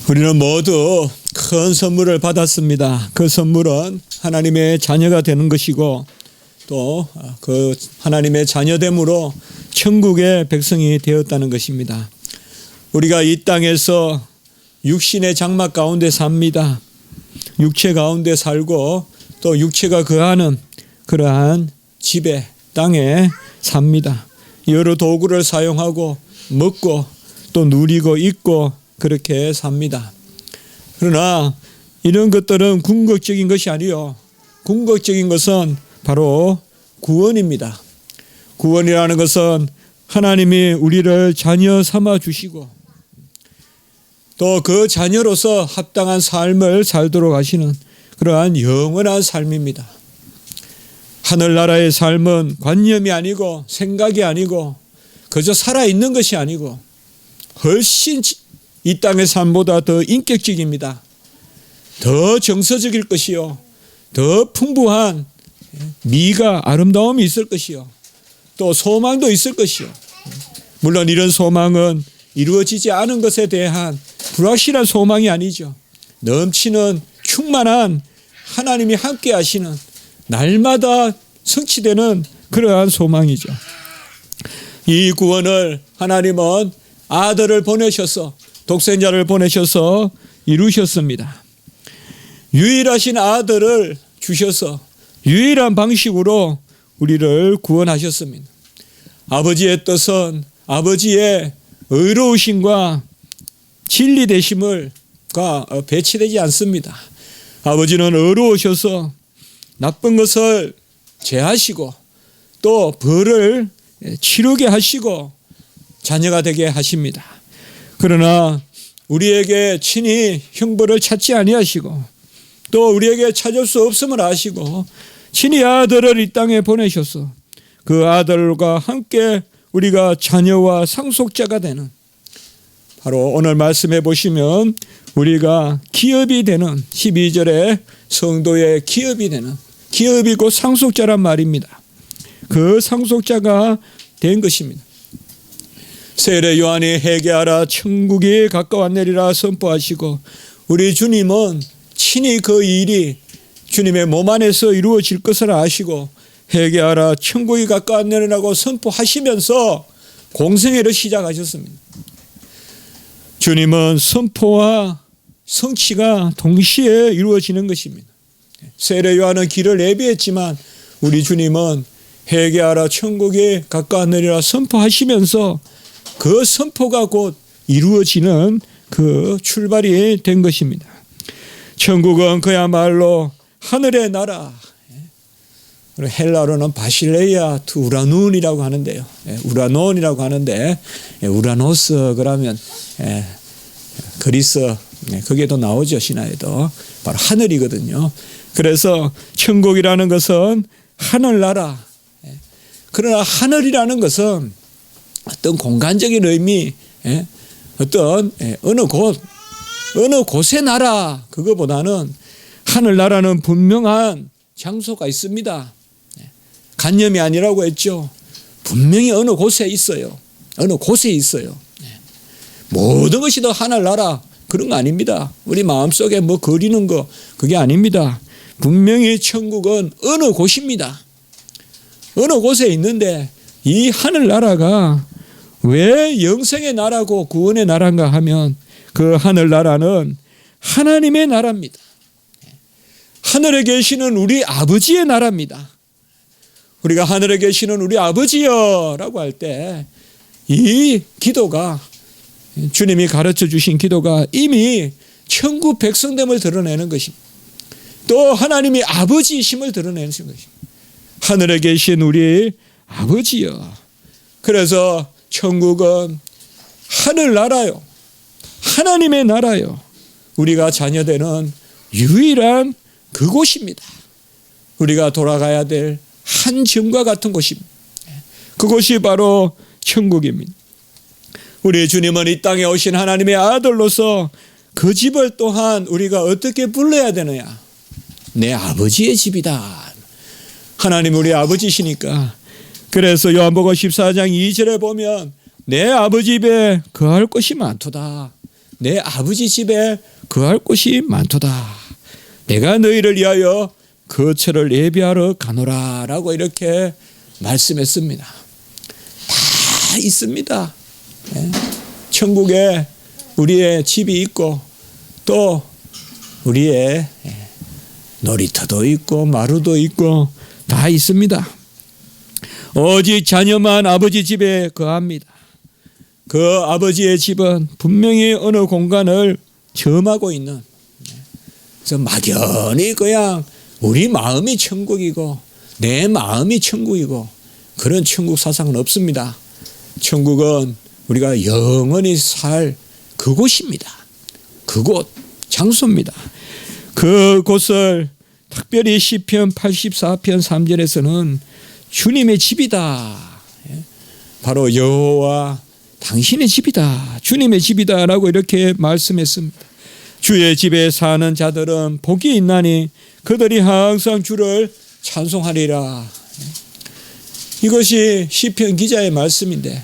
우리는 모두 큰 선물을 받았습니다. 그 선물은 하나님의 자녀가 되는 것이고 또 그 하나님의 자녀됨으로 천국의 백성이 되었다는 것입니다. 우리가 이 땅에서 육신의 장막 가운데 삽니다. 육체 가운데 살고 또 육체가 거하는 그러한 집에 땅에 삽니다. 여러 도구를 사용하고 먹고 또 누리고 입고 그렇게 삽니다. 그러나 이런 것들은 궁극적인 것이 아니요. 궁극적인 것은 바로 구원입니다. 구원이라는 것은 하나님이 우리를 자녀 삼아 주시고 또 그 자녀로서 합당한 삶을 살도록 하시는 그러한 영원한 삶입니다. 하늘나라의 삶은 관념이 아니고 생각이 아니고 그저 살아있는 것이 아니고 훨씬 이 땅의 삶보다 더 인격적입니다. 더 정서적일 것이요. 더 풍부한 미가 아름다움이 있을 것이요. 또 소망도 있을 것이요. 물론 이런 소망은 이루어지지 않은 것에 대한 불확실한 소망이 아니죠. 넘치는 충만한 하나님이 함께 하시는 날마다 성취되는 그러한 소망이죠. 이 구원을 하나님은 아들을 보내셔서 독생자를 보내셔서 이루셨습니다. 유일하신 아들을 주셔서 유일한 방식으로 우리를 구원하셨습니다. 아버지의 뜻은 아버지의 의로우심과 진리되심을과 배치되지 않습니다. 아버지는 의로우셔서 나쁜 것을 제하시고 또 벌을 치르게 하시고 자녀가 되게 하십니다. 그러나 우리에게 친히 형벌을 찾지 아니하시고 또 우리에게 찾을 수 없음을 아시고 친히 아들을 이 땅에 보내셔서 그 아들과 함께 우리가 자녀와 상속자가 되는 바로 오늘 말씀해 보시면 우리가 기업이 되는 12절에 성도의 기업이 되는 기업이 곧 상속자란 말입니다. 그 상속자가 된 것입니다. 세례 요한이 회개하라 천국이 가까웠느니라 선포하시고 우리 주님은 친히 그 일이 주님의 몸 안에서 이루어질 것을 아시고 회개하라 천국이 가까웠느니라고 선포하시면서 공생애를 시작하셨습니다. 주님은 선포와 성취가 동시에 이루어지는 것입니다. 세례 요한은 길을 예비했지만 우리 주님은 회개하라 천국이 가까웠느니라 선포하시면서 그 선포가 곧 이루어지는 그 출발이 된 것입니다. 천국은 그야말로 하늘의 나라, 헬라어로는 바실레이아 투 우라눈이라고 하는데요. 우라논이라고 하는데 우라노스 그러면 그리스 거기에도 나오죠. 신화에도 바로 하늘이거든요. 그래서 천국이라는 것은 하늘나라. 그러나 하늘이라는 것은 어떤 공간적인 의미, 어떤 어느 곳의 나라 그거보다는 하늘나라는 분명한 장소가 있습니다. 간념이 아니라고 했죠. 분명히 어느 곳에 있어요. 어느 곳에 있어요. 모든 것이 다 하늘나라 그런 거 아닙니다. 우리 마음속에 뭐 그리는 거 그게 아닙니다. 분명히 천국은 어느 곳입니다. 어느 곳에 있는데 이 하늘나라가 왜 영생의 나라고 구원의 나라인가 하면 그 하늘나라는 하나님의 나라입니다. 하늘에 계시는 우리 아버지의 나라입니다. 우리가 하늘에 계시는 우리 아버지여 라고 할 때 이 기도가 주님이 가르쳐 주신 기도가 이미 천국 백성됨을 드러내는 것입니다. 또 하나님이 아버지이심을 드러내는 것입니다. 하늘에 계신 우리 아버지여. 그래서 천국은 하늘나라요. 하나님의 나라요. 우리가 자녀되는 유일한 그곳입니다. 우리가 돌아가야 될 한 점과 같은 곳입니다. 그곳이 바로 천국입니다. 우리 주님은 이 땅에 오신 하나님의 아들로서 그 집을 또한 우리가 어떻게 불러야 되느냐? 내 아버지의 집이다. 하나님 우리 아버지시니까 그래서 요한복음 14장 2절에 보면 내 아버지 집에 거할 곳이 많도다. 내 아버지 집에 거할 곳이 많도다. 내가 너희를 위하여 거처를 예비하러 가노라 라고 이렇게 말씀했습니다. 다 있습니다. 천국에 우리의 집이 있고 또 우리의 놀이터도 있고 마루도 있고 다 있습니다. 오직 자녀만 아버지 집에 거합니다. 그 아버지의 집은 분명히 어느 공간을 점하고 있는, 그래서 막연히 그냥 우리 마음이 천국이고 내 마음이 천국이고 그런 천국 사상은 없습니다. 천국은 우리가 영원히 살 그곳입니다. 그곳, 장소입니다. 그곳을 특별히 시편 84편 3절에서는 주님의 집이다. 바로 여호와 당신의 집이다. 주님의 집이다라고 이렇게 말씀했습니다. 주의 집에 사는 자들은 복이 있나니 그들이 항상 주를 찬송하리라. 이것이 시편 기자의 말씀인데,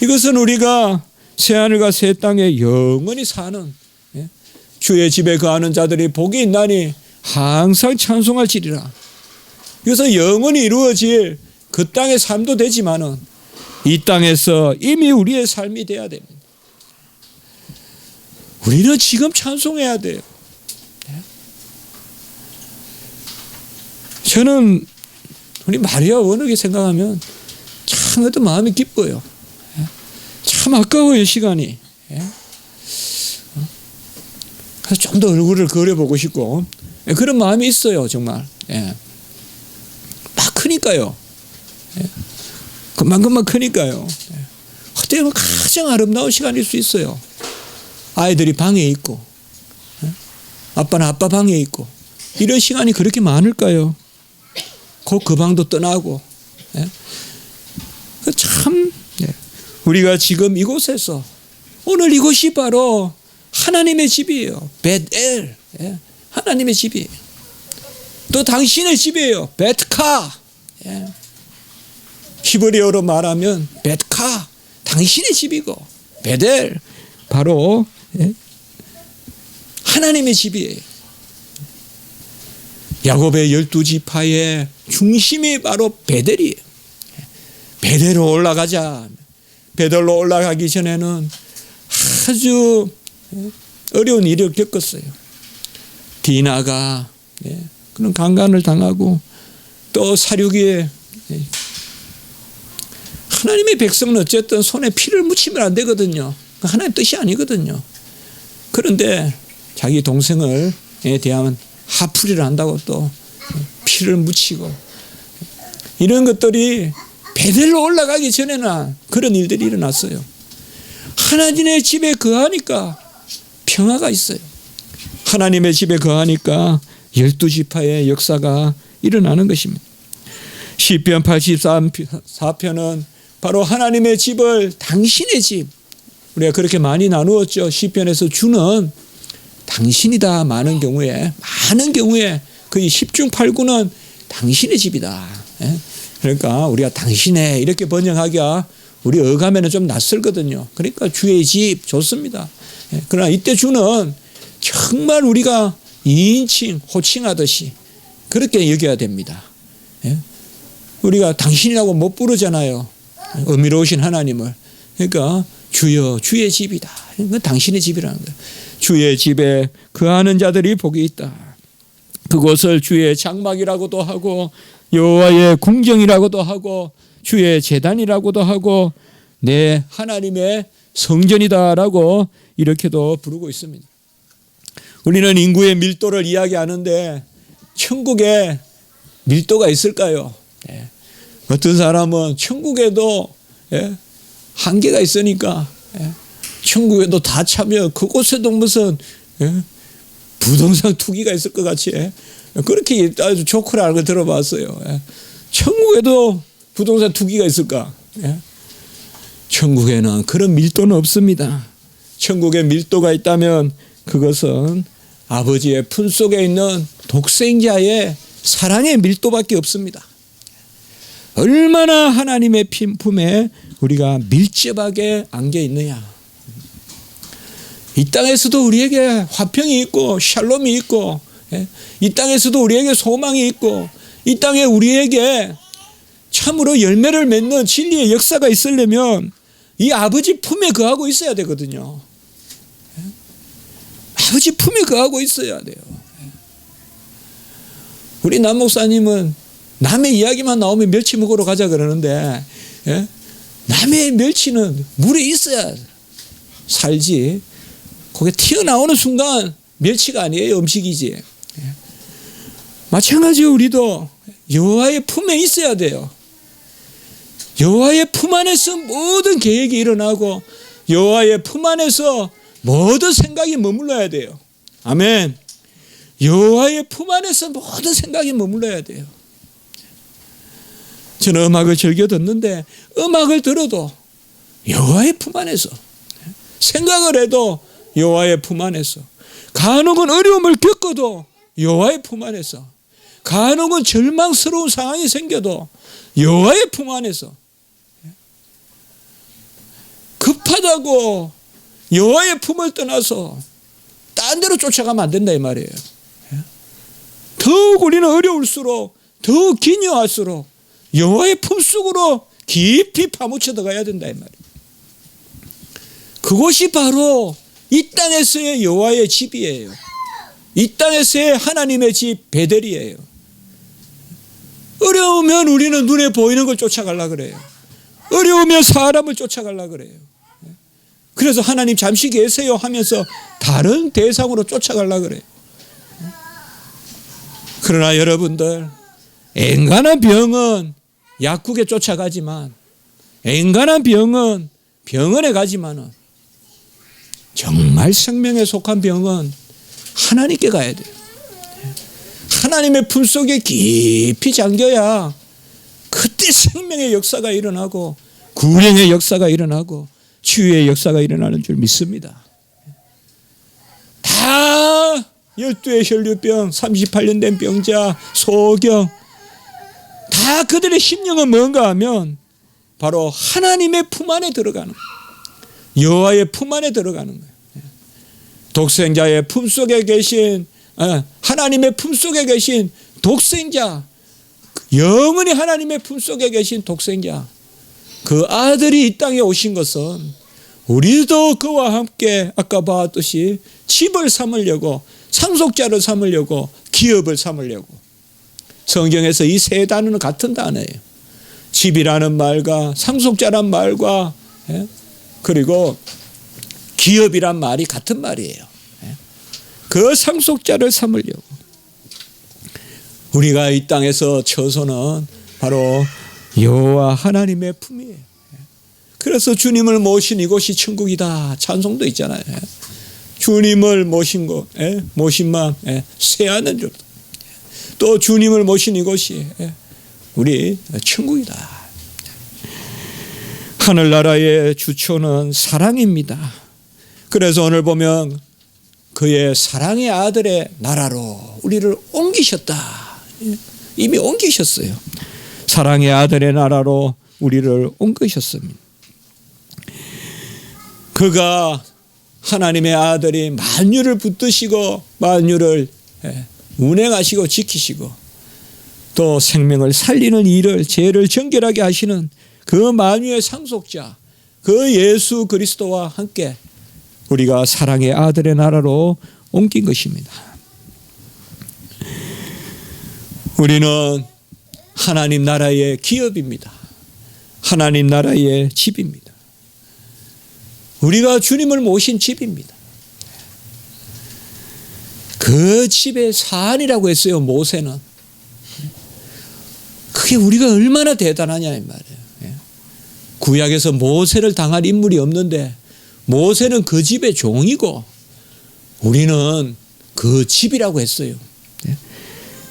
이것은 우리가 새하늘과 새 땅에 영원히 사는 주의 집에 거하는 자들이 복이 있나니 항상 찬송할지리라. 이것은 영원히 이루어질 그 땅의 삶도 되지만은 이 땅에서 이미 우리의 삶이 돼야 됩니다. 우리는 지금 찬송해야 돼요. 저는 우리 마리아 원어기 생각하면 참 어떤 마음이 기뻐요. 참 아까워요, 시간이. 그래서 좀 더 얼굴을 그려보고 싶고 그런 마음이 있어요, 정말. 막 크니까요. 금방 크니까요. 어떻게 보면 가장 아름다운 시간일 수 있어요. 아이들이 방에 있고 아빠는 아빠 방에 있고 이런 시간이 그렇게 많을까요? 곧 그 방도 떠나고. 참 우리가 지금 이곳에서 오늘 이곳이 바로 하나님의 집이에요. 벳엘, 하나님의 집이에요. 또 당신의 집이에요. 벳카. 히브리어로 말하면 벳카, 당신의 집이고 벳엘, 바로 하나님의 집이에요. 야곱의 12지파의 중심이 바로 베델이에요. 베델로 올라가자. 베델로 올라가기 전에는 아주 어려운 일을 겪었어요. 디나가 그런 강간을 당하고 또 사륙에 하나님의 백성은 어쨌든 손에 피를 묻히면 안 되거든요. 하나님의 뜻이 아니거든요. 그런데 자기 동생을 대하면 하풀이를 한다고 또 피를 묻히고 이런 것들이 베델로 올라가기 전에는 그런 일들이 일어났어요. 하나님의 집에 거하니까 평화가 있어요. 하나님의 집에 거하니까 12지파의 역사가 일어나는 것입니다. 시편 84편은 바로 하나님의 집을 당신의 집, 우리가 그렇게 많이 나누었죠. 시편에서 주는 당신이다. 많은 경우에 거의 10중 8구는 당신의 집이다. 그러니까 우리가 당신의 이렇게 번역하기가 우리 어감에는 좀 낯설거든요. 그러니까 주의 집 좋습니다. 그러나 이때 주는 정말 우리가 2인칭 호칭하듯이 그렇게 여겨야 됩니다. 우리가 당신이라고 못 부르잖아요. 어미로우신 하나님을. 그러니까 주여, 주의 집이다. 그러니까 당신의 집이라는 거예요. 주의 집에 거하는 자들이 복이 있다. 그곳을 주의 장막이라고도 하고 여호와의 궁정이라고도 하고 주의 제단이라고도 하고 내 하나님의 성전이다라고 이렇게도 부르고 있습니다. 우리는 인구의 밀도를 이야기하는데 천국에 밀도가 있을까요? 어떤 사람은 천국에도 한계가 있으니까 천국에도 다 차면 그곳에도 무슨 부동산 투기가 있을 것 같이 그렇게 아주 조크라는 걸 들어봤어요. 천국에도 부동산 투기가 있을까? 천국에는 그런 밀도는 없습니다. 천국에 밀도가 있다면 그것은 아버지의 품속에 있는 독생자의 사랑의 밀도밖에 없습니다. 얼마나 하나님의 품에 우리가 밀접하게 안겨 있느냐. 이 땅에서도 우리에게 화평이 있고 샬롬이 있고, 이 땅에서도 우리에게 소망이 있고, 이 땅에 우리에게 참으로 열매를 맺는 진리의 역사가 있으려면 이 아버지 품에 거하고 있어야 되거든요. 아버지 품에 거하고 있어야 돼요. 우리 남 목사님은 남의 이야기만 나오면 멸치 먹으러 가자 그러는데, 남의 멸치는 물에 있어야 살지. 그게 튀어나오는 순간 멸치가 아니에요, 음식이지. 마찬가지로 우리도 여호와의 품에 있어야 돼요. 여호와의 품 안에서 모든 계획이 일어나고 여호와의 품 안에서 모든 생각이 머물러야 돼요. 아멘. 여호와의 품 안에서 모든 생각이 머물러야 돼요. 저는 음악을 즐겨 듣는데 음악을 들어도 여호와의 품 안에서, 생각을 해도 여호와의 품 안에서, 간혹은 어려움을 겪어도 여호와의 품 안에서, 간혹은 절망스러운 상황이 생겨도 여호와의 품 안에서, 급하다고 여호와의 품을 떠나서 딴 데로 쫓아가면 안 된다 이 말이에요. 더욱 우리는 어려울수록, 더욱 기녀할수록 여호와의 품속으로 깊이 파묻혀 들어가야 된다 이 말이에요. 그곳이 바로 이 땅에서의 여호와의 집이에요. 이 땅에서의 하나님의 집 베델이에요. 어려우면 우리는 눈에 보이는 걸 쫓아가려고 그래요. 어려우면 사람을 쫓아가려고 그래요. 그래서 하나님 잠시 계세요 하면서 다른 대상으로 쫓아가려고 그래요. 그러나 여러분들, 앵간한 병은 약국에 쫓아가지만, 앵간한 병은 병원에 가지만은, 정말 생명에 속한 병은 하나님께 가야 돼요. 하나님의 품속에 깊이 잠겨야 그때 생명의 역사가 일어나고 구령의 역사가 일어나고 치유의 역사가 일어나는 줄 믿습니다. 다 12의 혈류병, 38년 된 병자, 소경, 다 그들의 심령은 뭔가 하면 바로 하나님의 품 안에 들어가는 거예요. 여호와의 품 안에 들어가는 거예요. 독생자의 품 속에 계신, 하나님의 품 속에 계신 독생자, 영원히 하나님의 품 속에 계신 독생자, 그 아들이 이 땅에 오신 것은 우리도 그와 함께 아까 봤듯이 집을 삼으려고, 상속자를 삼으려고, 기업을 삼으려고. 성경에서 이 세 단어는 같은 단어예요. 집이라는 말과 상속자란 말과 그리고 기업이란 말이 같은 말이에요. 그 상속자를 삼으려고. 우리가 이 땅에서 처소는 바로 여호와 하나님의 품이에요. 그래서 주님을 모신 이곳이 천국이다 찬송도 있잖아요. 주님을 모신 곳, 모신 마음 쇠하는 줄. 또 주님을 모신 이곳이 우리 천국이다. 하늘나라의 주초는 사랑입니다. 그래서 오늘 보면 그의 사랑의 아들의 나라로 우리를 옮기셨다. 이미 옮기셨어요. 사랑의 아들의 나라로 우리를 옮기셨습니다. 그가 하나님의 아들이 만유를 붙드시고 만유를 운행하시고 지키시고 또 생명을 살리는 일을, 죄를 정결하게 하시는 그 만유의 상속자, 그 예수 그리스도와 함께 우리가 사랑의 아들의 나라로 옮긴 것입니다. 우리는 하나님 나라의 기업입니다. 하나님 나라의 집입니다. 우리가 주님을 모신 집입니다. 그 집의 사안이라고 했어요, 모세는. 그게 우리가 얼마나 대단하냐 이 말이에요. 구약에서 모세를 당할 인물이 없는데 모세는 그 집의 종이고 우리는 그 집이라고 했어요.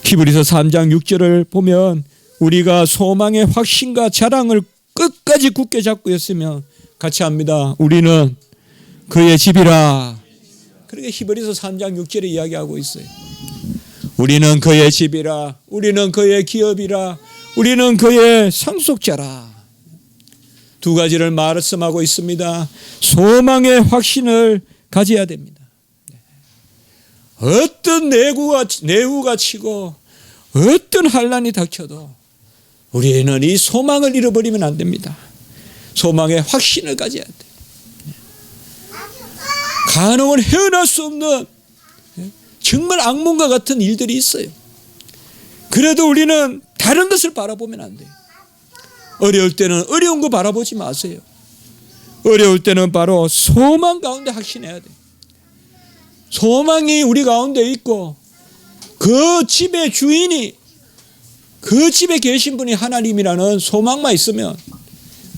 히브리서 3장 6절을 보면 우리가 소망의 확신과 자랑을 끝까지 굳게 잡고 있으면 같이 합니다. 우리는 그의 집이라. 그렇게 히브리서 3장 6절에 이야기하고 있어요. 우리는 그의 집이라. 우리는 그의 기업이라. 우리는 그의 상속자라. 두 가지를 말씀하고 있습니다. 소망의 확신을 가져야 됩니다. 어떤 내후가 치고 어떤 환난이 닥쳐도 우리는 이 소망을 잃어버리면 안 됩니다. 소망의 확신을 가져야 돼. 간혹은 헤어날 수 없는 정말 악몽과 같은 일들이 있어요. 그래도 우리는 다른 것을 바라보면 안 돼요. 어려울 때는 어려운 거 바라보지 마세요. 어려울 때는 바로 소망 가운데 확신해야 돼요. 소망이 우리 가운데 있고 그 집의 주인이, 그 집에 계신 분이 하나님이라는 소망만 있으면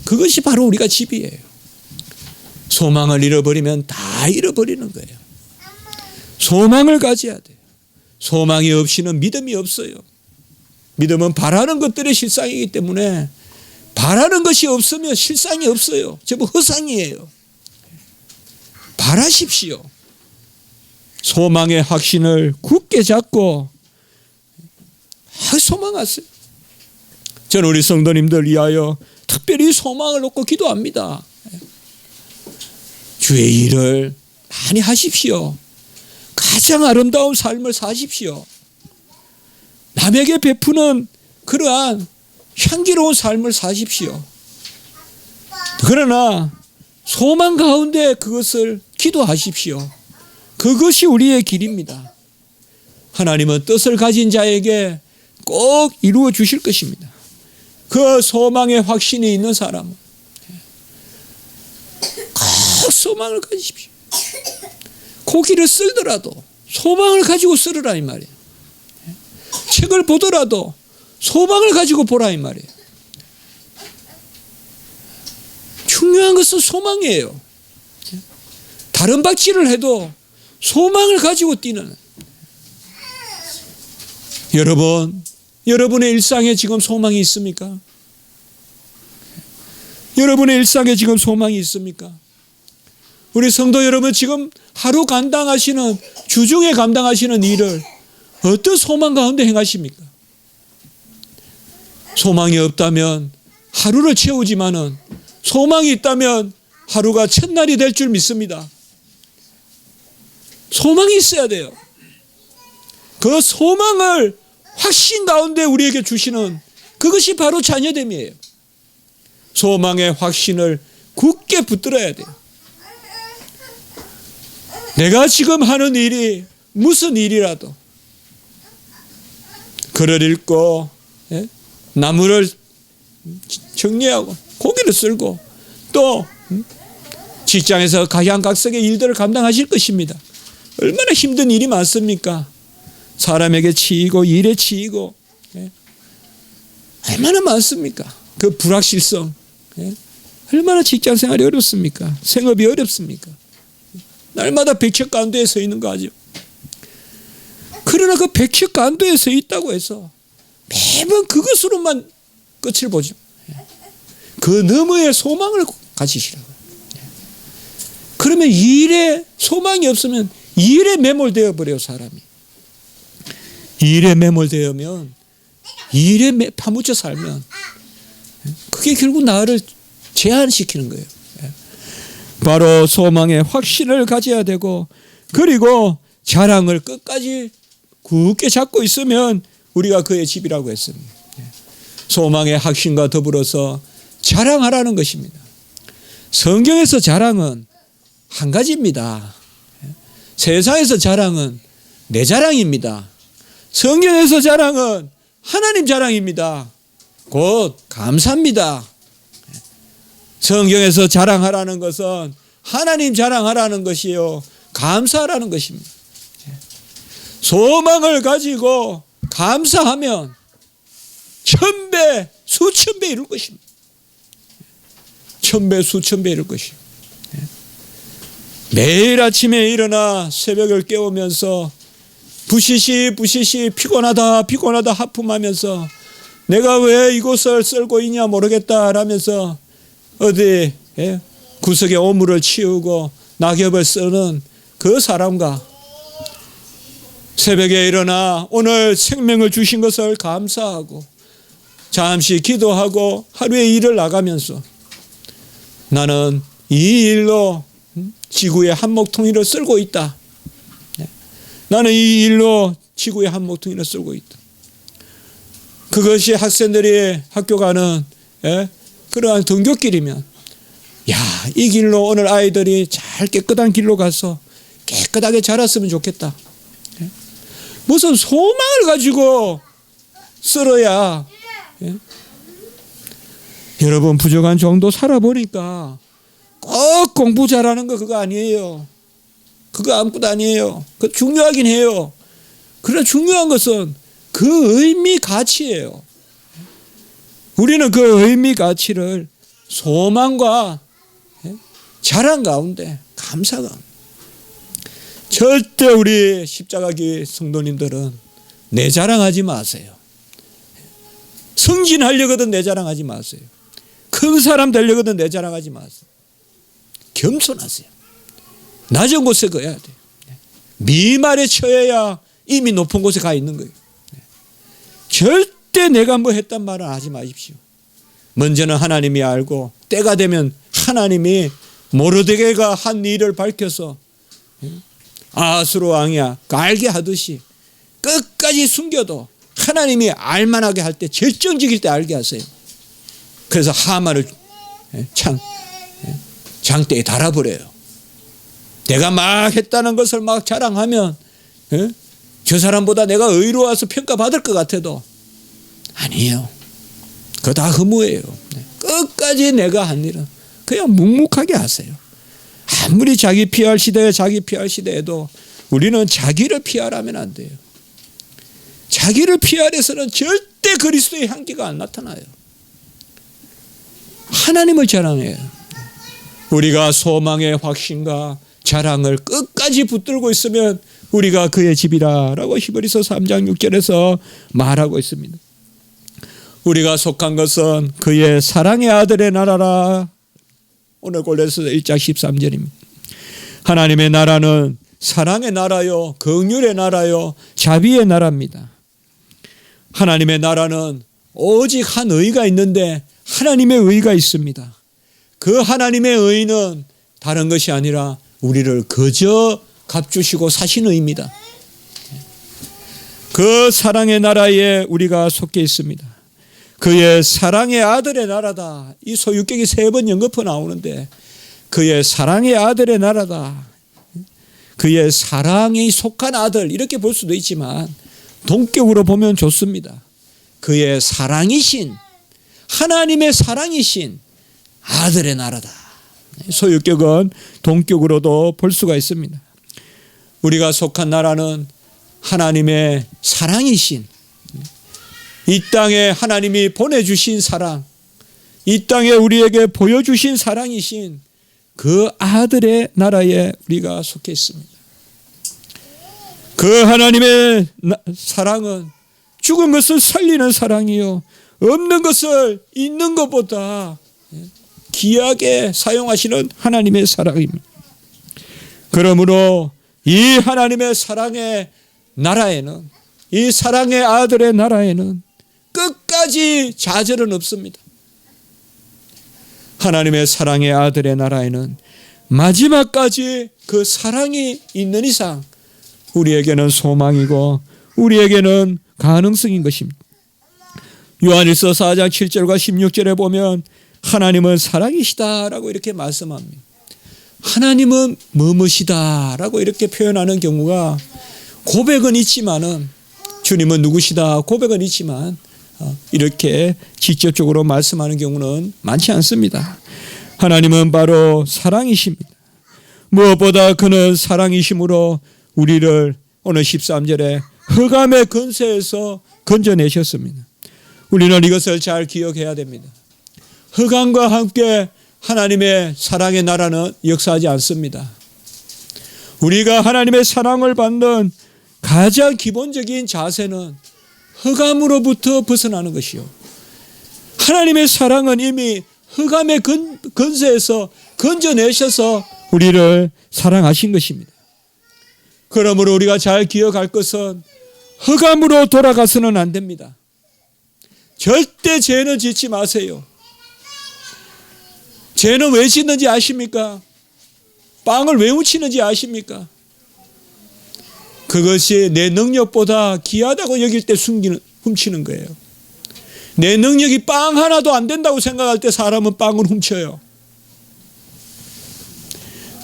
그것이 바로 우리가 집이에요. 소망을 잃어버리면 다 잃어버리는 거예요. 소망을 가져야 돼요. 소망이 없이는 믿음이 없어요. 믿음은 바라는 것들의 실상이기 때문에 바라는 것이 없으면 실상이 없어요. 전부 허상이에요. 바라십시오. 소망의 확신을 굳게 잡고 소망하세요. 저는 우리 성도님들 위하여 특별히 소망을 놓고 기도합니다. 주의 일을 많이 하십시오. 가장 아름다운 삶을 사십시오. 남에게 베푸는 그러한 향기로운 삶을 사십시오. 그러나 소망 가운데 그것을 기도하십시오. 그것이 우리의 길입니다. 하나님은 뜻을 가진 자에게 꼭 이루어 주실 것입니다. 그 소망의 확신이 있는 사람은 꼭 소망을 가지십시오. 고기를 쓸더라도 소망을 가지고 쓰르라 이 말이에요. 책을 보더라도 소망을 가지고 보라 이 말이에요. 중요한 것은 소망이에요. 다른 박질을 해도 소망을 가지고 뛰는. 여러분의 일상에 지금 소망이 있습니까? 여러분의 일상에 지금 소망이 있습니까? 우리 성도 여러분, 지금 하루 감당하시는, 주중에 감당하시는 일을 어떤 소망 가운데 행하십니까? 소망이 없다면 하루를 채우지만은 소망이 있다면 하루가 첫날이 될 줄 믿습니다. 소망이 있어야 돼요. 그 소망을 확신 가운데 우리에게 주시는 그것이 바로 자녀됨이에요. 소망의 확신을 굳게 붙들어야 돼요. 내가 지금 하는 일이 무슨 일이라도 글을 읽고 나무를 정리하고 고기를 쓸고 또 직장에서 각양각색의 일들을 감당하실 것입니다. 얼마나 힘든 일이 많습니까? 사람에게 치이고 일에 치이고 얼마나 많습니까? 그 불확실성, 얼마나 직장 생활이 어렵습니까? 생업이 어렵습니까? 날마다 백척 간도에 서 있는 거 아죠? 그러나 그 백척 간도에 서 있다고 해서 매번 그것으로만 끝을 보죠. 그 너머의 소망을 가지시라고요. 그러면 일에 소망이 없으면 일에 매몰되어 버려요, 사람이. 일에 매몰되면 일에 파묻혀 살면 그게 결국 나를 제한시키는 거예요. 바로 소망의 확신을 가져야 되고, 그리고 자랑을 끝까지 굳게 잡고 있으면 우리가 그의 집이라고 했습니다. 소망의 확신과 더불어서 자랑하라는 것입니다. 성경에서 자랑은 한 가지입니다. 세상에서 자랑은 내 자랑입니다. 성경에서 자랑은 하나님 자랑입니다. 곧 감사입니다. 성경에서 자랑하라는 것은 하나님 자랑하라는 것이요, 감사하라는 것입니다. 소망을 가지고 감사하면 천배, 수천배 이룰 것입니다. 천배, 수천배 이룰 것이요. 매일 아침에 일어나 새벽을 깨우면서 부시시 피곤하다 하품하면서 내가 왜 이곳을 썰고 있냐 모르겠다 라면서 어디 구석에 오물을 치우고 낙엽을 쓰는 그 사람과 새벽에 일어나 오늘 생명을 주신 것을 감사하고 잠시 기도하고 하루의 일을 나가면서 나는 이 일로 지구의 한몫통일을 쓸고 있다. 나는 이 일로 지구의 한몫통일을 쓸고 있다. 그것이 학생들이 학교 가는 그러한 등굣길이면 이 길로 오늘 아이들이 잘 깨끗한 길로 가서 깨끗하게 자랐으면 좋겠다. 무슨 소망을 가지고 쓸어야 여러분 부족한 정도 살아보니까 꼭 공부 잘하는 거 그거 아니에요. 그거 아무것도 아니에요. 그거 중요하긴 해요. 그러나 중요한 것은 그 의미 가치예요. 우리는 그 의미 가치를 소망과 자랑 가운데 감사 가운데 절대 우리 십자가기 성도님들은 내 자랑하지 마세요. 승진하려거든 내 자랑하지 마세요. 큰 사람 되려거든 내 자랑하지 마세요. 겸손하세요. 낮은 곳에 가야 돼요. 미말에 처해야 이미 높은 곳에 가 있는 거예요. 절대 내가 뭐 했단 말은 하지 마십시오. 먼저는 하나님이 알고 때가 되면 하나님이 모르드게가 한 일을 밝혀서 아하스로 왕이 알게 하듯이 끝까지 숨겨도 하나님이 알만하게 할 때 결정적일 때 알게 하세요. 그래서 하만을 장대에 달아버려요. 내가 막 했다는 것을 막 자랑하면 저 사람보다 내가 의로워서 평가받을 것 같아도 아니에요. 그거 다 허무예요. 끝까지 내가 한 일은 그냥 묵묵하게 하세요. 아무리 자기 피할 시대에도 우리는 자기를 피하라면 안 돼요. 자기를 피하려서는 절대 그리스도의 향기가 안 나타나요. 하나님을 자랑해요. 우리가 소망의 확신과 자랑을 끝까지 붙들고 있으면 우리가 그의 집이라라고 히브리서 3장 6절에서 말하고 있습니다. 우리가 속한 것은 그의 사랑의 아들의 나라라. 오늘 골로새서 1장 13절입니다. 하나님의 나라는 사랑의 나라요, 긍휼의 나라요, 자비의 나라입니다. 하나님의 나라는 오직 한 의가 있는데 하나님의 의가 있습니다. 그 하나님의 의는 다른 것이 아니라 우리를 거저 값주시고 사신 의입니다. 그 사랑의 나라에 우리가 속해 있습니다. 그의 사랑의 아들의 나라다. 이 소유격이 3번 연거푸 나오는데 그의 사랑의 아들의 나라다. 그의 사랑이 속한 아들 이렇게 볼 수도 있지만 동격으로 보면 좋습니다. 그의 사랑이신 하나님의 사랑이신 아들의 나라다. 소유격은 동격으로도 볼 수가 있습니다. 우리가 속한 나라는 하나님의 사랑이신 이 땅에 하나님이 보내주신 사랑, 이 땅에 우리에게 보여주신 사랑이신 그 아들의 나라에 우리가 속해 있습니다. 그 하나님의 사랑은 죽은 것을 살리는 사랑이요, 없는 것을 있는 것보다 귀하게 사용하시는 하나님의 사랑입니다. 그러므로 이 하나님의 사랑의 나라에는, 이 사랑의 아들의 나라에는 끝까지 좌절은 없습니다. 하나님의 사랑의 아들의 나라에는 마지막까지 그 사랑이 있는 이상 우리에게는 소망이고 우리에게는 가능성인 것입니다. 요한일서 4장 7절과 16절에 보면 하나님은 사랑이시다라고 이렇게 말씀합니다. 하나님은 뭐뭐시다라고 이렇게 표현하는 경우가 고백은 있지만은, 주님은 누구시다 고백은 있지만 이렇게 직접적으로 말씀하는 경우는 많지 않습니다. 하나님은 바로 사랑이십니다. 무엇보다 그는 사랑이심으로 우리를 오늘 13절에 흑암의 권세에서 건져내셨습니다. 우리는 이것을 잘 기억해야 됩니다. 흑암과 함께 하나님의 사랑의 나라는 역사하지 않습니다. 우리가 하나님의 사랑을 받는 가장 기본적인 자세는 흑암으로부터 벗어나는 것이요, 하나님의 사랑은 이미 흑암의 권세에서 건져내셔서 우리를 사랑하신 것입니다. 그러므로 우리가 잘 기억할 것은 흑암으로 돌아가서는 안 됩니다. 절대 죄는 짓지 마세요. 죄는 왜 짓는지 아십니까? 빵을 왜 훔치는지 아십니까? 그것이 내 능력보다 귀하다고 여길 때 훔치는 거예요. 내 능력이 빵 하나도 안 된다고 생각할 때 사람은 빵을 훔쳐요.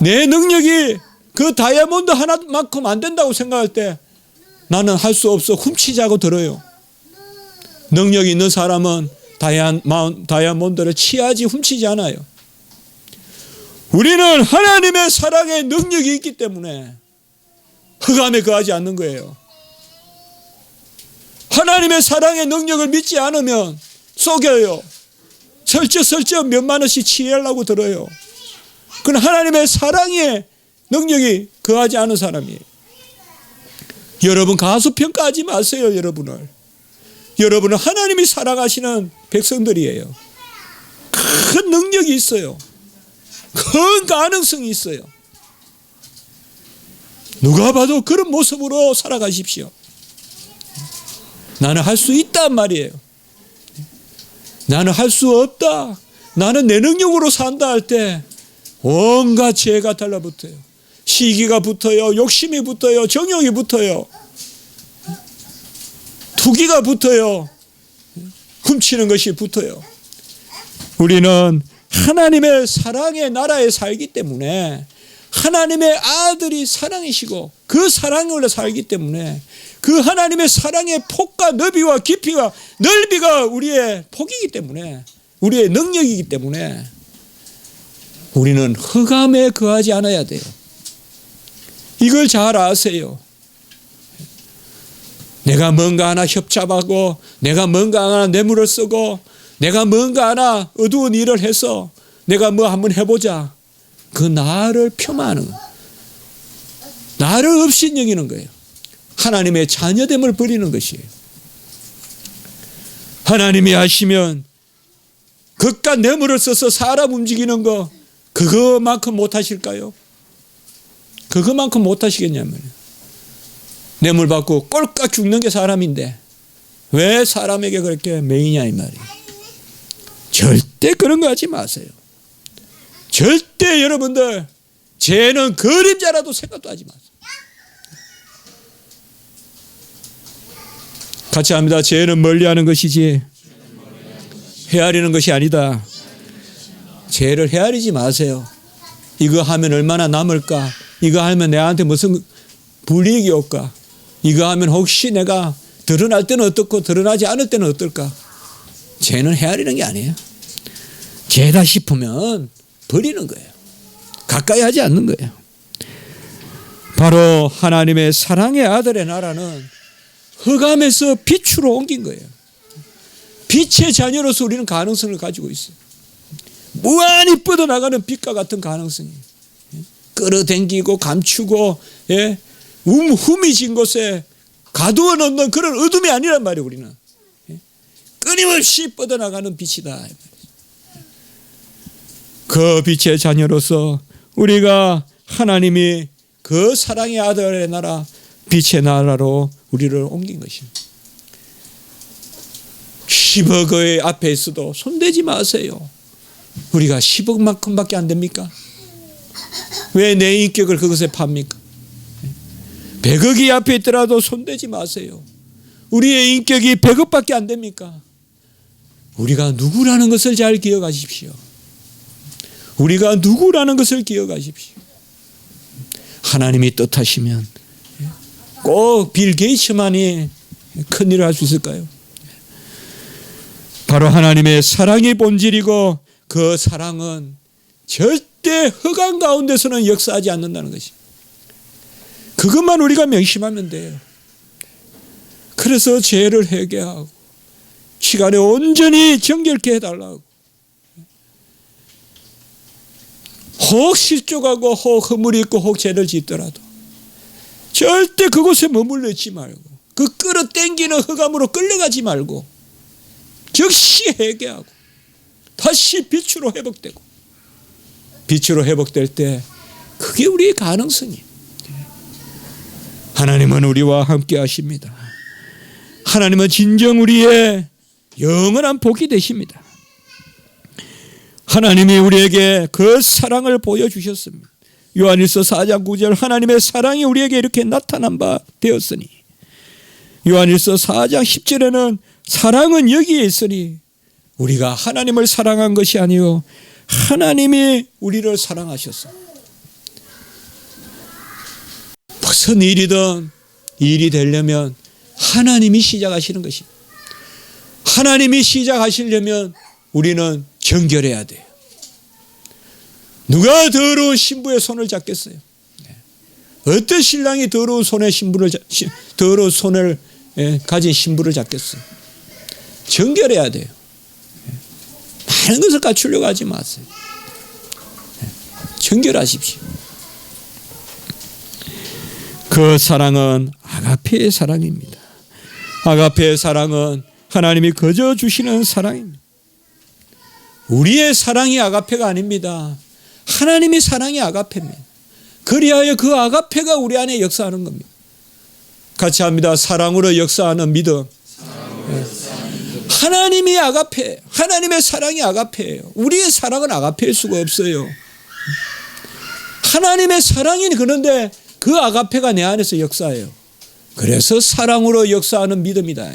내 능력이 그 다이아몬드 하나만큼 안 된다고 생각할 때 나는 할 수 없어 훔치자고 들어요. 능력이 있는 사람은 다이아몬드를 취하지 훔치지 않아요. 우리는 하나님의 사랑의 능력이 있기 때문에 흑암에 거하지 않는 거예요. 하나님의 사랑의 능력을 믿지 않으면 속여요. 슬쩍슬쩍 몇만 원씩 취하려고 들어요. 그건 하나님의 사랑의 능력이 거하지 않은 사람이에요. 여러분 가소평가하지 마세요. 여러분은 하나님이 사랑하시는 백성들이에요. 큰 능력이 있어요. 큰 가능성이 있어요. 누가 봐도 그런 모습으로 살아가십시오. 나는 할 수 있단 말이에요. 나는 할 수 없다. 나는 내 능력으로 산다 할 때 온갖 죄가 달라붙어요. 시기가 붙어요. 욕심이 붙어요. 정욕이 붙어요. 투기가 붙어요. 훔치는 것이 붙어요. 우리는 하나님의 사랑의 나라에 살기 때문에 하나님의 아들이 사랑이시고 그 사랑으로 살기 때문에 그 하나님의 사랑의 폭과 너비와 깊이와 넓이가 우리의 폭이기 때문에 우리의 능력이기 때문에 우리는 흑암에 거하지 않아야 돼요. 이걸 잘 아세요. 내가 뭔가 하나 협잡하고 내가 뭔가 하나 뇌물을 쓰고 내가 뭔가 하나 어두운 일을 해서 내가 뭐 한번 해보자. 그 나를 폄하하는 거예요. 나를 업신여기는 거예요. 하나님의 자녀됨을 버리는 것이에요. 하나님이 하시면 그깟 뇌물을 써서 사람 움직이는 거 그거만큼 못하실까요? 그거만큼 못하시겠냐면 뇌물 받고 꼴깍 죽는 게 사람인데 왜 사람에게 그렇게 매이냐 이 말이에요. 절대 그런 거 하지 마세요. 절대 여러분들 죄는 그림자라도 생각도 하지 마세요. 같이 합니다. 죄는 멀리하는 것이지 헤아리는 것이 아니다. 죄를 헤아리지 마세요. 이거 하면 얼마나 남을까? 이거 하면 내한테 무슨 불이익이 올까? 이거 하면 혹시 내가 드러날 때는 어떻고 드러나지 않을 때는 어떨까? 죄는 헤아리는 게 아니에요. 죄다 싶으면 버리는 거예요. 가까이 하지 않는 거예요. 바로 하나님의 사랑의 아들의 나라는 흑암에서 빛으로 옮긴 거예요. 빛의 자녀로서 우리는 가능성을 가지고 있어요. 무한히 뻗어나가는 빛과 같은 가능성이 끌어당기고 감추고 후미진 곳에 가두어 놓는 그런 어둠이 아니란 말이에요. 우리는 끊임없이 뻗어나가는 빛이다. 그 빛의 자녀로서 우리가 하나님이 그 사랑의 아들의 나라 빛의 나라로 우리를 옮긴 것입니다. 10억의 앞에 있어도 손대지 마세요. 우리가 10억만큼밖에 안 됩니까? 왜 내 인격을 그것에 팝니까? 100억이 앞에 있더라도 손대지 마세요. 우리의 인격이 100억밖에 안 됩니까? 우리가 누구라는 것을 잘 기억하십시오. 우리가 누구라는 것을 기억하십시오. 하나님이 뜻하시면 꼭 빌 게이츠만이 큰일을 할 수 있을까요? 바로 하나님의 사랑이 본질이고 그 사랑은 절대 흑암 가운데서는 역사하지 않는다는 것입니다. 그것만 우리가 명심하면 돼요. 그래서 죄를 회개하고 시간에 온전히 정결케 해달라고 혹 실족하고 혹 허물이 있고 혹 죄를 짓더라도 절대 그곳에 머물러 있지 말고 그 끌어당기는 흑암으로 끌려가지 말고 즉시 회개하고 다시 빛으로 회복되고 빛으로 회복될 때 그게 우리의 가능성이에요. 하나님은 우리와 함께 하십니다. 하나님은 진정 우리의 영원한 복이 되십니다. 하나님이 우리에게 그 사랑을 보여주셨습니다. 요한일서 4장 9절 하나님의 사랑이 우리에게 이렇게 나타난 바 되었으니 요한일서 4장 10절에는 사랑은 여기에 있으니 우리가 하나님을 사랑한 것이 아니요 하나님이 우리를 사랑하셨어. 무슨 일이든 일이 되려면 하나님이 시작하시는 것입니다. 하나님이 시작하시려면 우리는 정결해야 돼요. 누가 더러운 신부의 손을 잡겠어요? 어떤 신랑이 더러운 손을 가진 신부를 잡겠어요? 정결해야 돼요. 많은 것을 갖추려고 하지 마세요. 정결하십시오. 그 사랑은 아가페의 사랑입니다. 아가페의 사랑은 하나님이 거저 주시는 사랑입니다. 우리의 사랑이 아가페가 아닙니다. 하나님의 사랑이 아가페입니다. 그리하여 그 아가페가 우리 안에 역사하는 겁니다. 같이 합니다. 사랑으로 역사하는 믿음. 하나님이 아가페, 하나님의 사랑이 아가페예요. 우리의 사랑은 아가페일 수가 없어요. 하나님의 사랑이 그런데 그 아가페가 내 안에서 역사해요. 그래서 사랑으로 역사하는 믿음이다.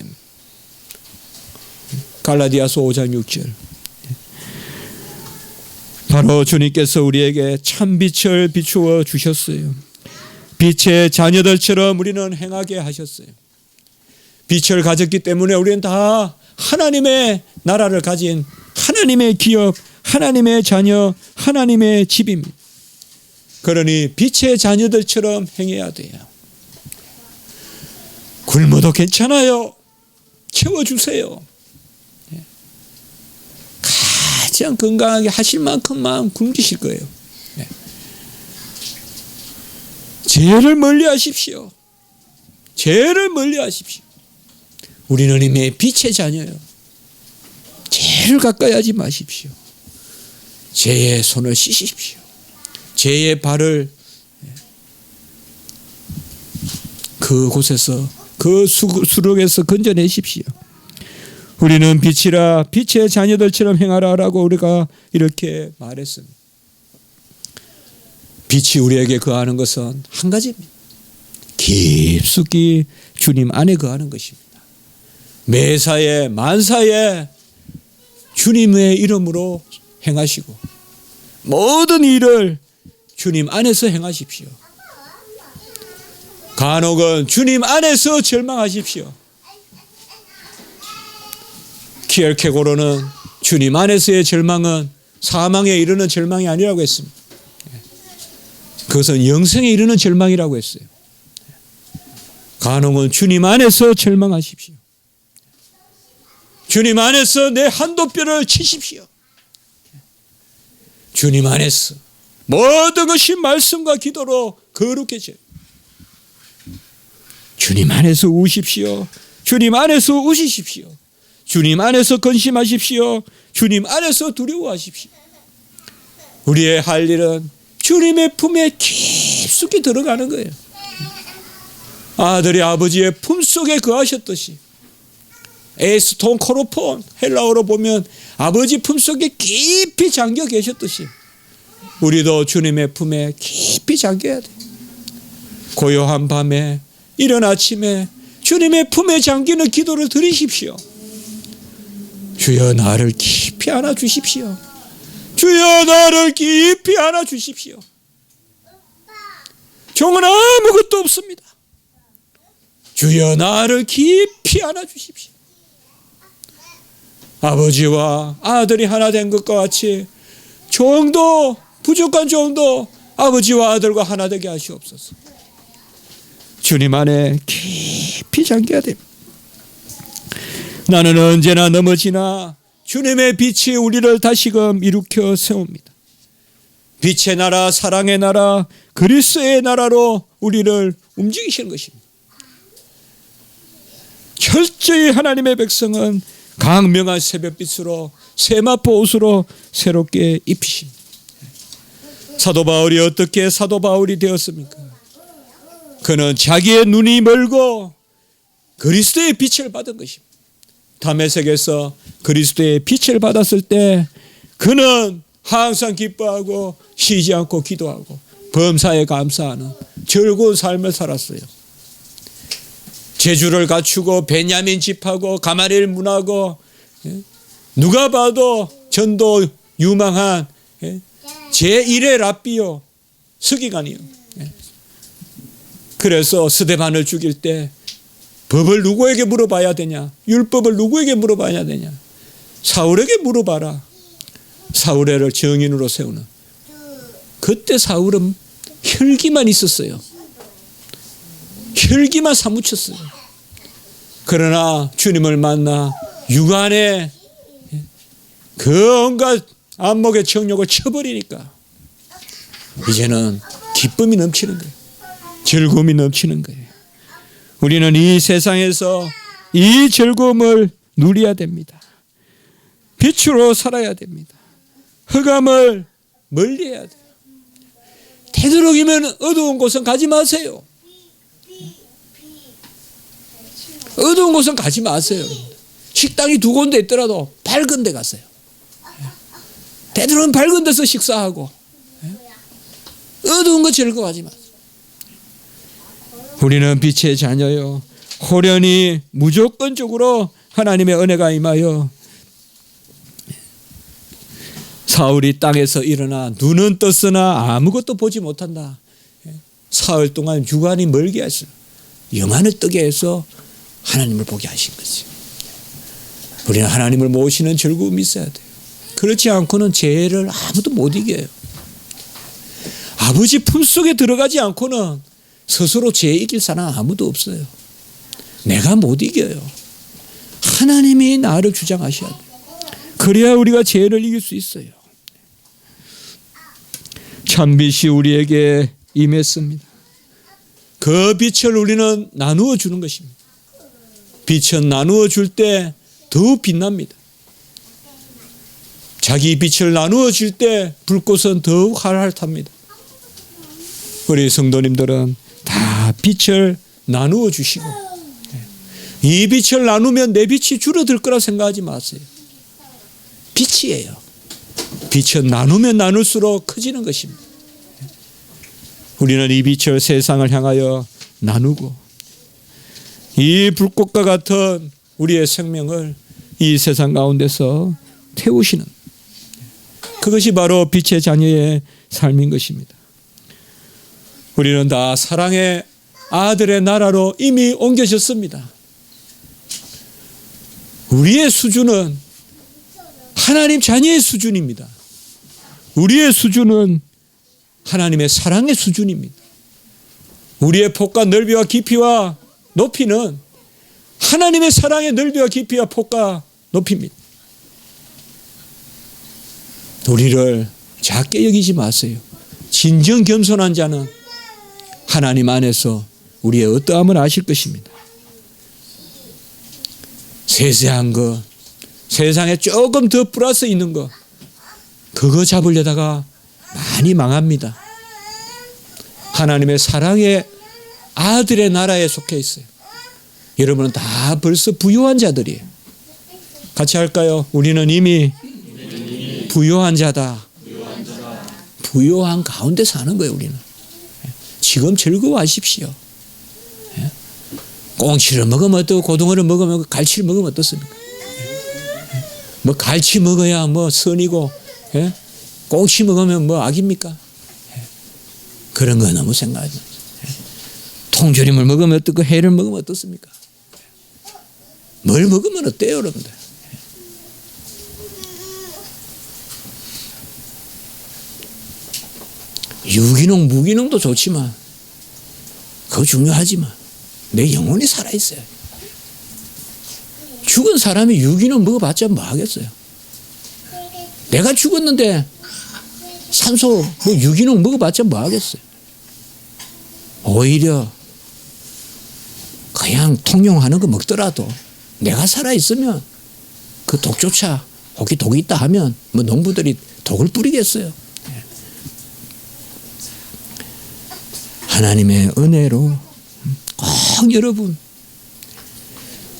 갈라디아서 5장 6절. 바로 주님께서 우리에게 참 빛을 비추어 주셨어요. 빛의 자녀들처럼 우리는 행하게 하셨어요. 빛을 가졌기 때문에 우리는 다 하나님의 나라를 가진 하나님의 기업, 하나님의 자녀, 하나님의 집입니다. 그러니 빛의 자녀들처럼 행해야 돼요. 굶어도 괜찮아요. 채워주세요. 가장 건강하게 하실 만큼만 굶기실 거예요. 죄를 멀리 하십시오. 죄를 멀리 하십시오. 우리는 이미 빛의 자녀예요. 죄를 가까이 하지 마십시오. 죄의 손을 씻으십시오. 죄의 발을 그곳에서 그 수록에서 건져내십시오. 우리는 빛이라 빛의 자녀들처럼 행하라라고 우리가 이렇게 말했습니다. 빛이 우리에게 거하는 것은 한 가지입니다. 깊숙이 주님 안에 거하는 것입니다. 매사에 만사에 주님의 이름으로 행하시고 모든 일을 주님 안에서 행하십시오. 간혹은 주님 안에서 절망하십시오. 키엘케고르는 주님 안에서의 절망은 사망에 이르는 절망이 아니라고 했습니다. 그것은 영생에 이르는 절망이라고 했어요. 간혹은 주님 안에서 절망하십시오. 주님 안에서 내 한도뼈를 치십시오. 주님 안에서 모든 것이 말씀과 기도로 거룩해져요. 주님 안에서 우십시오. 주님 안에서 우시십시오. 주님 안에서 근심하십시오. 주님 안에서 두려워하십시오. 우리의 할 일은 주님의 품에 깊숙이 들어가는 거예요. 아들이 아버지의 품속에 거하셨듯이 에스톤 코로폰 헬라어로 보면 아버지 품속에 깊이 잠겨 계셨듯이 우리도 주님의 품에 깊이 잠겨야 돼요. 고요한 밤에 이른 아침에 주님의 품에 잠기는 기도를 드리십시오. 주여 나를 깊이 안아주십시오. 주여 나를 깊이 안아주십시오. 종은 아무것도 없습니다. 주여 나를 깊이 안아주십시오. 아버지와 아들이 하나 된 것과 같이 종도 부족한 종도 아버지와 아들과 하나 되게 하시옵소서. 주님 안에 깊이 잠겨야 됩니다. 나는 언제나 넘어지나 주님의 빛이 우리를 다시금 일으켜 세웁니다. 빛의 나라, 사랑의 나라, 그리스도의 나라로 우리를 움직이시는 것입니다. 철저히 하나님의 백성은 강명한 새벽빛으로 세마포 옷으로 새롭게 입히십니다. 사도 바울이 어떻게 사도 바울이 되었습니까? 그는 자기의 눈이 멀고 그리스도의 빛을 받은 것입니다. 다메섹에서 그리스도의 빛을 받았을 때 그는 항상 기뻐하고 쉬지 않고 기도하고 범사에 감사하는 즐거운 삶을 살았어요. 재주를 갖추고 베냐민 집하고 가마리엘 문하고 누가 봐도 전도 유망한 제1의 랍비요 서기관이요. 그래서 스데반을 죽일 때 법을 누구에게 물어봐야 되냐? 율법을 누구에게 물어봐야 되냐? 사울에게 물어봐라. 사울을 정인으로 세우는. 그때 사울은 혈기만 있었어요. 혈기만 사무쳤어요. 그러나 주님을 만나 육안에 그 온갖 안목의 정욕을 쳐버리니까 이제는 기쁨이 넘치는 거예요. 즐거움이 넘치는 거예요. 우리는 이 세상에서 이 즐거움을 누려야 됩니다. 빛으로 살아야 됩니다. 흑암을 멀리해야 돼요. 되도록이면 어두운 곳은 가지 마세요. 어두운 곳은 가지 마세요. 식당이 두 군데 있더라도 밝은 데 가세요. 되도록이면 밝은 데서 식사하고 어두운 거 즐거워하지 마세요. 우리는 빛의 자녀요. 호련히 무조건적으로 하나님의 은혜가 임하여 사울이 땅에서 일어나 눈은 떴으나 아무것도 보지 못한다. 사흘 동안 육안이 멀게 했어요. 영안을 뜨게 해서 하나님을 보게 하신 거지. 우리는 하나님을 모시는 즐거움이 있어야 돼요. 그렇지 않고는 죄를 아무도 못 이겨요. 아버지 품속에 들어가지 않고는 스스로 죄 이길 사람 아무도 없어요. 내가 못 이겨요. 하나님이 나를 주장하셔야 돼요. 그래야 우리가 죄를 이길 수 있어요. 참빛이 우리에게 임했습니다. 그 빛을 우리는 나누어 주는 것입니다. 빛은 나누어 줄 때 더욱 빛납니다. 자기 빛을 나누어 줄 때 불꽃은 더욱 활활합니다. 우리 성도님들은 다 빛을 나누어 주시고 이 빛을 나누면 내 빛이 줄어들 거라 생각하지 마세요. 빛이에요. 빛은 나누면 나눌수록 커지는 것입니다. 우리는 이 빛을 세상을 향하여 나누고 이 불꽃과 같은 우리의 생명을 이 세상 가운데서 태우시는 그것이 바로 빛의 자녀의 삶인 것입니다. 우리는 다 사랑의 아들의 나라로 이미 옮겨졌습니다. 우리의 수준은 하나님 자녀의 수준입니다. 우리의 수준은 하나님의 사랑의 수준입니다. 우리의 폭과 넓이와 깊이와 높이는 하나님의 사랑의 넓이와 깊이와 폭과 높이입니다. 우리를 작게 여기지 마세요. 진정 겸손한 자는 하나님 안에서 우리의 어떠함을 아실 것입니다. 세세한 것, 세상에 조금 더 플러스 있는 것, 그거 잡으려다가 많이 망합니다. 하나님의 사랑의 아들의 나라에 속해 있어요. 여러분은 다 벌써 부요한 자들이에요. 같이 할까요? 우리는 이미 부요한 자다. 부요한 가운데 사는 거예요, 우리는. 지금 즐거워하십시오. 꽁치를 먹으면 어떻고 고등어를 먹으면 갈치를 먹으면 어떻습니까? 뭐 갈치 먹어야 뭐 선이고 꽁치 먹으면 뭐 악입니까? 그런 거 너무 생각하지 마세요. 통조림을 먹으면 어떻고 해를 먹으면 어떻습니까? 뭘 먹으면 어때요, 여러분들? 유기농, 무기농도 좋지만 그거 중요하지만 내 영혼이 살아있어요. 죽은 사람이 유기농 먹어봤자 뭐 하겠어요? 내가 죽었는데 산소 뭐 유기농 먹어봤자 뭐 하겠어요? 오히려 그냥 통용하는 거 먹더라도 내가 살아있으면 그 독조차 혹시 독이 있다 하면 뭐 농부들이 독을 뿌리겠어요. 하나님의 은혜로 꼭 여러분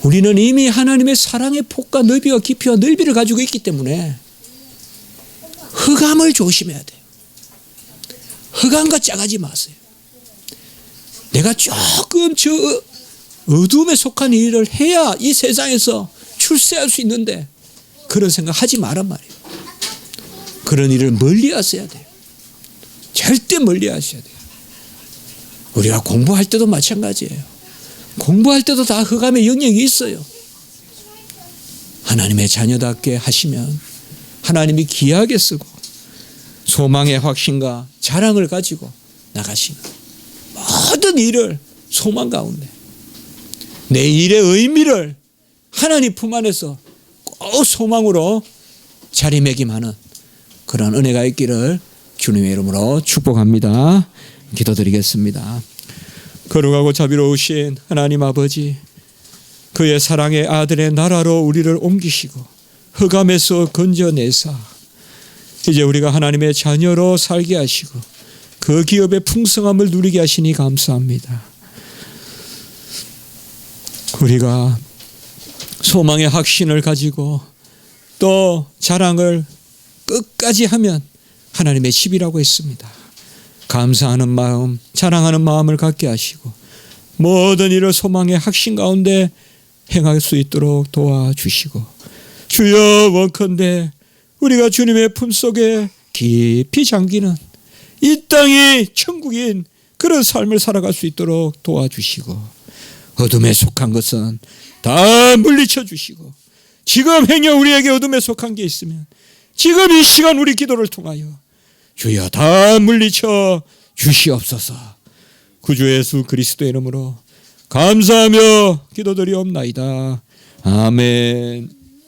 우리는 이미 하나님의 사랑의 폭과 넓이와 깊이와 넓이를 가지고 있기 때문에 흑암을 조심해야 돼요. 흑암과 짜가지 마세요. 내가 조금 저 어둠에 속한 일을 해야 이 세상에서 출세할 수 있는데 그런 생각 하지 마란 말이에요. 그런 일을 멀리 하셔야 돼요. 절대 멀리 하셔야 돼요. 우리가 공부할 때도 마찬가지예요. 공부할 때도 다 흑암의 영역이 있어요. 하나님의 자녀답게 하시면 하나님이 귀하게 쓰고 소망의 확신과 자랑을 가지고 나가시는 모든 일을 소망 가운데 내 일의 의미를 하나님 품 안에서 꼭 소망으로 자리매김하는 그런 은혜가 있기를 주님의 이름으로 축복합니다. 기도드리겠습니다. 거룩하고 자비로우신 하나님 아버지, 그의 사랑의 아들의 나라로 우리를 옮기시고 흑암에서 건져내사 이제 우리가 하나님의 자녀로 살게 하시고 그 기업의 풍성함을 누리게 하시니 감사합니다. 우리가 소망의 확신을 가지고 또 자랑을 끝까지 하면 하나님의 집이라고 했습니다. 감사하는 마음, 자랑하는 마음을 갖게 하시고 모든 일을 소망의 확신 가운데 행할 수 있도록 도와주시고 주여 원컨대 우리가 주님의 품속에 깊이 잠기는 이 땅이 천국인 그런 삶을 살아갈 수 있도록 도와주시고 어둠에 속한 것은 다 물리쳐 주시고 지금 행여 우리에게 어둠에 속한 게 있으면 지금 이 시간 우리 기도를 통하여 주여 다 물리쳐 주시옵소서. 구주 예수 그리스도의 이름으로 감사하며 기도드리옵나이다. 아멘.